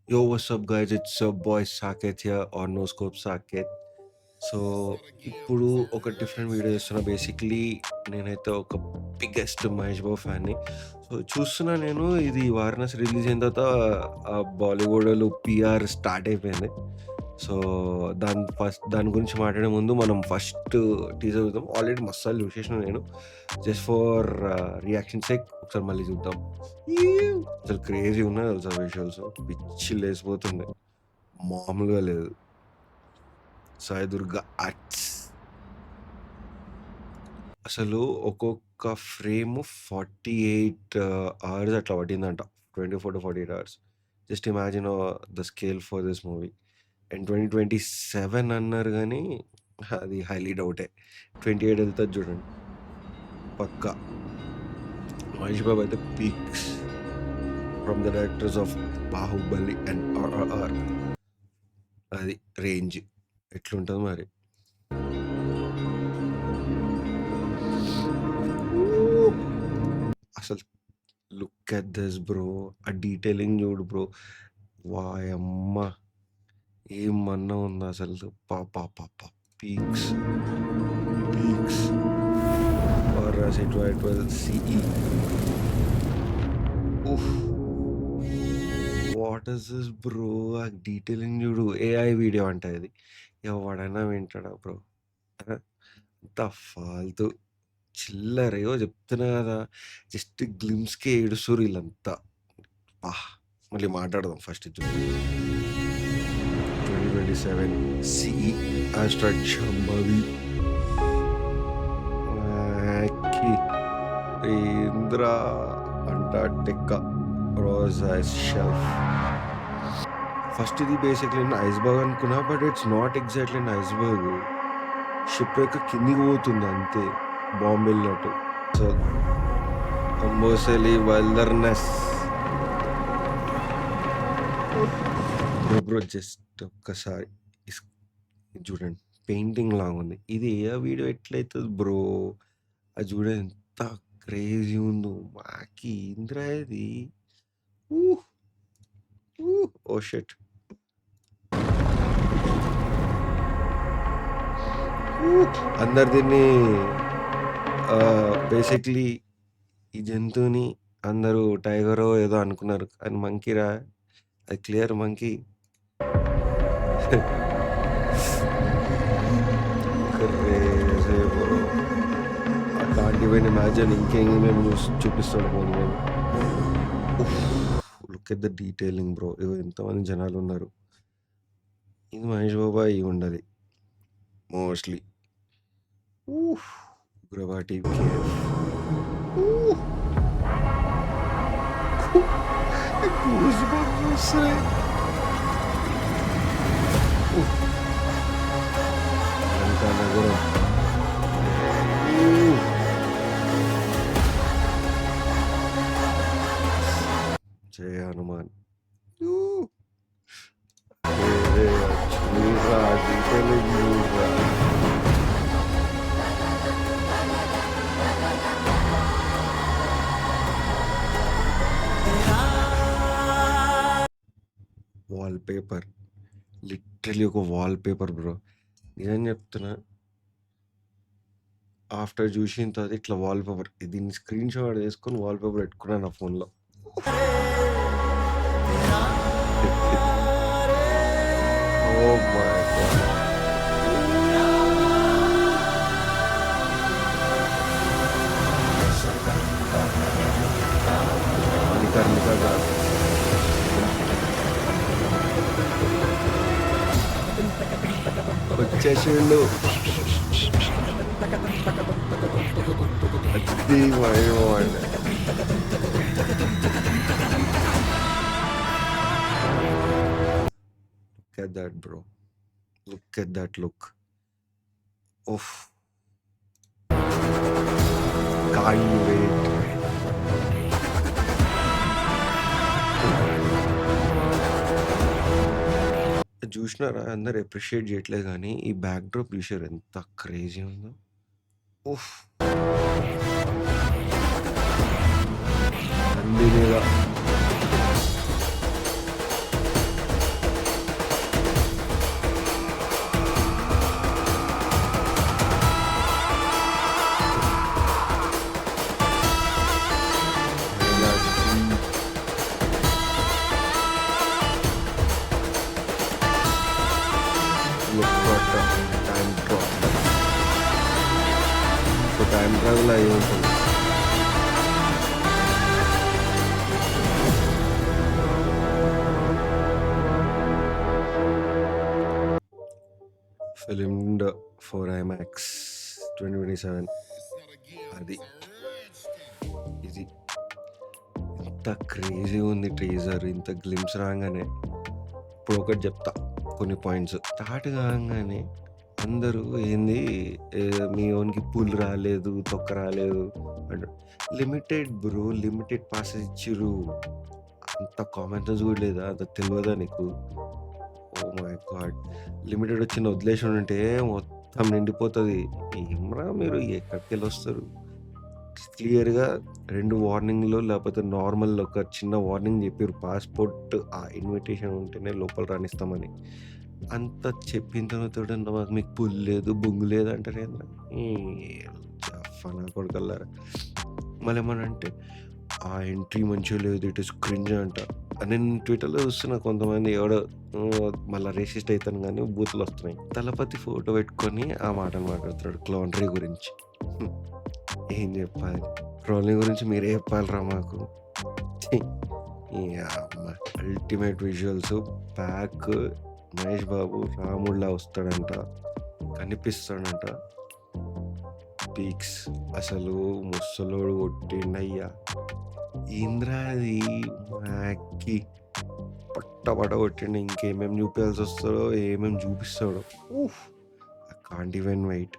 Yo, what's up, guys? It's your boy Saket here on No Scope Saket. So, ఇప్పుడు ఒక different video చేస్తున్నా. Basically నేనైతే ఒక biggest 'Mahesh Babu' ఫ్యాన్‌ని. So, చూస్తున్నా నేను ఇది 'వారణాసి' రిలీజ్ అయిన తర్వాత బాలీవుడ్‌లో పీఆర్ స్టార్ట్ అయిపోయింది. సో, దాని గురించి మాట్లాడే ముందు మనం ఫస్ట్ టీజర్ చూద్దాం. ఆల్రెడీ మస్తుసార్లు చూసేసినా నేను. జస్ట్ ఫర్ రియాక్షన్ సేక్ ఒకసారి మళ్ళీ చూద్దాం. అసలు క్రేజీ ఉన్నాయి తెలుసా విజువల్స్. పిచ్చి లేసిపోతుంది. మామూలుగా లేదు. సాయి దుర్గ యాక్ట్స్. అసలు ఒక్కొక్క ఫ్రేము 48 అవర్స్ అట్లా పట్టిందంట. 24-48 hours. Just imagine the scale for this movie. And 2027 అన్నారు గానీ, అది హైలీ డౌటే. 28 ఎళ్తది చూడండి. పక్కా. మహేష్ బాబు అయితే peaks from the directors of 'Baahubali' and 'RRR'. అది రేంజ్. ఎట్లుంటది మరి. అసలు లుక్ ఎట్ దిస్ బ్రో. ఆ డీటెయిలింగ్ చూడు బ్రో. వాయమ్మ! ఏమన్నా ఉందా అసలు. అబ్బబ్బబ్బబ్బా! Peaks. Peaks. Varanasi 2012 CE. Uff! What is this bro. ఆ డీటెయిలింగ్ చూడు. ఏఐ వీడియో అంట ఇది. ఎవడైనా వింటాడా బ్రో. అంతా ఫాల్తు. చిల్లర. ఏవో చెప్తున్నా కదా. జస్ట్ గ్లిమ్స్‌కే ఏడుస్తుర్రు ఈళ్ళంతా. అబ్బా! మళ్ళీ మాట్లాడదాం ఫస్ట్ ఇది చూద్దాం. 2027 CE ఆస్ట్రాయిడ్ శాంభవి. యాక్కి Indra Antarctica Ross ice shelf. First ఇది బేసిక్‌లీ నేను ఐస్‌బర్గ్ అనుకున్నా. But it's not exactly an iceberg. Ship యొక్క కిందికి పోతుంది అంతే. బాంబ్ వెళ్ళినట్టు. So, Amboseli wilderness. Bro just ఒక్కసారి ఇది చూడండి. పెయింటింగ్ లాగుంది. ఇది ఏ వీడియో ఎట్లయితది బ్రో. అది చూడండి ఎంత క్రేజీ ఉందో. మాకి ఏందిరా ఇది. ఊహ్! ఊహ్! ఓహ్ షిట్. అందరు దీన్ని బేసిక్‌లీ ఈ జంతువుని అందరూ టైగరో ఏదో అనుకున్నారు. కానీ మంకీరా. అది clear monkey. Crazy bro. I can't even imagine ఇంకేమేమి చూపిస్తాడో ముందు ముందు. ఉఫ్! Look at the detailing bro. ఇగో ఎంతమంది జనాలున్నారు. ఇది మహేష్ బాబు అయ్యుండది మోస్ట్‌లీ. ఉఫ్! ఉగ్రవాటి కేవ్. ఉహ్! గూస్ బంప్స్ వస్తున్నాయి. ఉఫ్! లంకా నగరం. ఉహ్! జై హనుమాన్. ఉహ్! అరే! చూడురా డీటెయిలింగ్ చూడురా. Wall paper. లిటరల్లీ ఒక వాల్ పేపర్ బ్రో. నిజం చెప్తున్నా. ఆఫ్టర్ చూసిన తర్వాత ఇట్లా వాల్ పేపర్ దీన్ని స్క్రీన్ షాట్ తీసుకొని వాల్ పేపర్ పెట్టుకున్నా నా ఫోన్‌లో. Oh my God! మణికర్ణిక గారు. వచ్చేసిండు. అది మహిమ అంటే. Look at that bro. Look at that look. ఉఫ్! Can't wait. చూసినారా అందరూ అప్రిషియేట్ చేయట్లేదు గానీ, ఈ బ్యాక్ డ్రాప్ చూసారా ఎంత క్రేజీ ఉందో. ఉఫ్! నంది మీద అందులో అయ్యి ఉంటుంది. ఫిల్మ్డ్ ఫర్ ఐమాక్స్ 2027 అది. ఇది ఇంత క్రేజీ ఉంది టీజర్. ఇంత గ్లిమ్స్ రాగానే ఇప్పుడు ఒకటి చెప్తా కొన్ని పాయింట్స్. స్టార్ట్ కాగానే అందరూ ఏంది మీ ఓన్కి పుల్ రాలేదు, తొక్క రాలేదు అంటారు. లిమిటెడ్ బ్రో, లిమిటెడ్ పాసెస్ ఇచ్చిర్రు. అంత కామన్ సెన్స్ కూడా లేదా? అంత తెలియదా నీకు? Oh my God! లిమిటెడ్ వచ్చింది వదిలేసి ఉంటే మొత్తం నిండిపోతుంది. ఏమ్రా మీరు ఎక్కడికెళ్ళొస్తారు? క్లియర్‌గా 2 వార్నింగ్‌లు లేకపోతే నార్మల్ ఒక చిన్న వార్నింగ్ చెప్పిర్రు. పాస్‌పోర్ట్ ఆ ఇన్విటేషన్ ఉంటేనే లోపల రానిస్తామని. అంత చెప్పిన తర్వాత కూడా మాకు మీకు పుల్ లేదు, బొంగు లేదు అంటారేందిరా? ఈ జఫనా కొడుకల్లారా! మళ్ళేమనంటే ఆ ఎంట్రీ మంచిగా లేదు. ఇట్ ఈస్ క్రింజ్ అంట. నేను ట్విట్టర్‌లో చూస్తున్నా కొంతమంది ఎవడో మళ్ళా రేసిస్ట్ అయితాను గానీ బూతులొస్తున్నాయి. దళపతి ఫోటో పెట్టుకొని ఆ మాటలు మాట్లాడుతున్నాడు క్లౌండ్రీ గురించి. హ్మ్. ఏం చెప్పాలి? ట్రోలింగ్ గురించి మీరే చెప్పాలిరా మాకు. ఛీ! యామ్మ! Ultimate visuals back Mahesh Babu రాముడిలా వస్తాడంట. కనిపిస్తాడంట. Peaks అసలు ముసలోడు కొట్టిండయ్యా! ఏందిరా అది మ్యాక్‌కి పట్ట కొట్టిండు. ఇంకేమేమి చూపియాల్సొస్తదో, ఏమేమి చూపిస్తాడో. ఉఫ్! I can't even wait.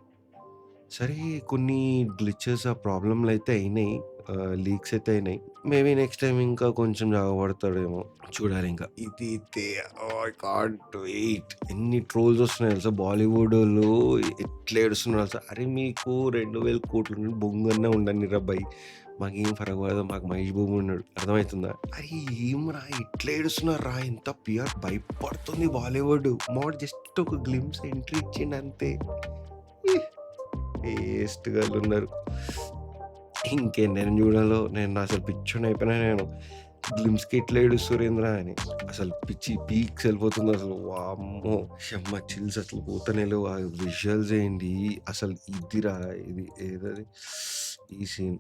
సరే కొన్ని గ్లిచెస్ ఆ ప్రాబ్లమ్‌లయితే అయినాయి. లీక్స్ అయితే అయినాయి. మేబీ నెక్స్ట్ టైమ్ ఇంకా కొంచెం జాగ్రత్త చూడాలింక. ఇదైతే ఐ కాంట్ వెయిట్. ఎన్ని ట్రోల్స్ వస్తున్నాయో తెలుసా? బాలీవుడోళ్ళు ఎట్లా ఏడుస్తున్నారు తెలుసా? అరే మీకు 2000,00,00,000 నుండి బొంగన్నా ఉండనిరా బయ్. మాకేం ఫరక్ పడదు. మాకు మహేష్ బాబు ఉన్నాడు. అర్థమవుతుందా? అరే ఏంరా ఎట్లా ఏడుస్తున్నారురా? ఎంత పిఆర్ భయపడుతుంది బాలీవుడ్. మావాడు జస్ట్ ఒక గ్లింప్స్ ఎంట్రీ ఇచ్చిండు అంతే. వేస్ట్ గాళ్ళున్నారు. ఇంకెన్నెన్ని చూడాలో నేను అసలు పిచ్చోనయిపోయినా నేను. గ్లిమ్స్‌కి ఎట్లా ఏడుస్తుర్రేందిరా అని. అసలు పిచ్చి పీక్స్ వెళ్ళిపోతుంది అసలు. వామ్మో! షమ్మ చిల్స్ అసలు పోతనే లేవు. ఆ విజువల్స్ ఏంటి అసలు ఇదిరా ఇది ఏదది ఈ scene.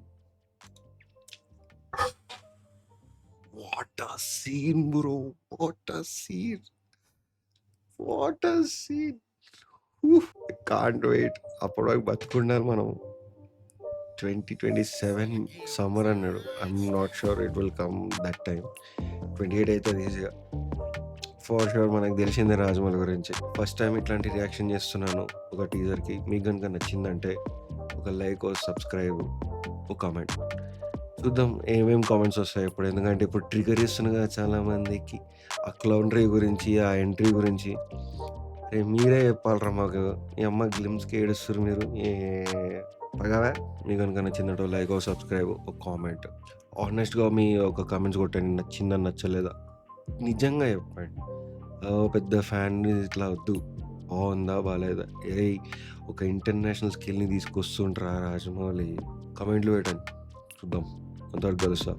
What a scene bro! What a scene! What a scene! Can't wait. అప్పటి వరకు బతికుండాలి మనం. 2027 సమ్మర్ అన్నాడు. I'm not sure it will come that time. 28 అయితది ఈజీగా. ఫర్ ష్యూర్ మనకు తెలిసిందే రాజమౌళి గురించి. ఫస్ట్ టైమ్ ఇట్లాంటి రియాక్షన్ చేస్తున్నాను ఒక టీజర్‌కి. మీకు గనుక నచ్చిందంటే ఒక లైక్, ఓ సబ్స్క్రైబ్, ఓ కామెంట్. చూద్దాం ఏమేం కామెంట్స్ వస్తాయో ఇప్పుడు. ఎందుకంటే ఇప్పుడు ట్రిగ్గర్ చేస్తున్నా కదా చాలామందికి. ఆ క్లౌండ్రీ గురించి, ఆ ఎంట్రీ గురించి. మీరే చెప్పాలిరా మాకు. ఈ అమ్మ గ్లిమ్స్‌కి ఏడుస్తుర్రు మీరు. పగవా? మీకు గనుక నచ్చిందంటే ఓ లైక్, ఓ సబ్స్క్రైబ్, ఒక కామెంట్. హానెస్ట్‌గా మీ ఒక కామెంట్స్ కొట్టండి. నచ్చిందా? నచ్చలేదా? నిజంగా చెప్పండి. పెద్ద ఫ్యాన్‌ని ఇట్లా వద్దు. బావుందా? బాలేదా? ఏయ్! ఒక ఇంటర్నేషనల్ స్కిల్‌ని తీసుకొస్తుండ్రా రాజమౌళి. కామెంట్‌లు పెట్టండి. చూద్దాం. అంతవరకు కలుస్తా.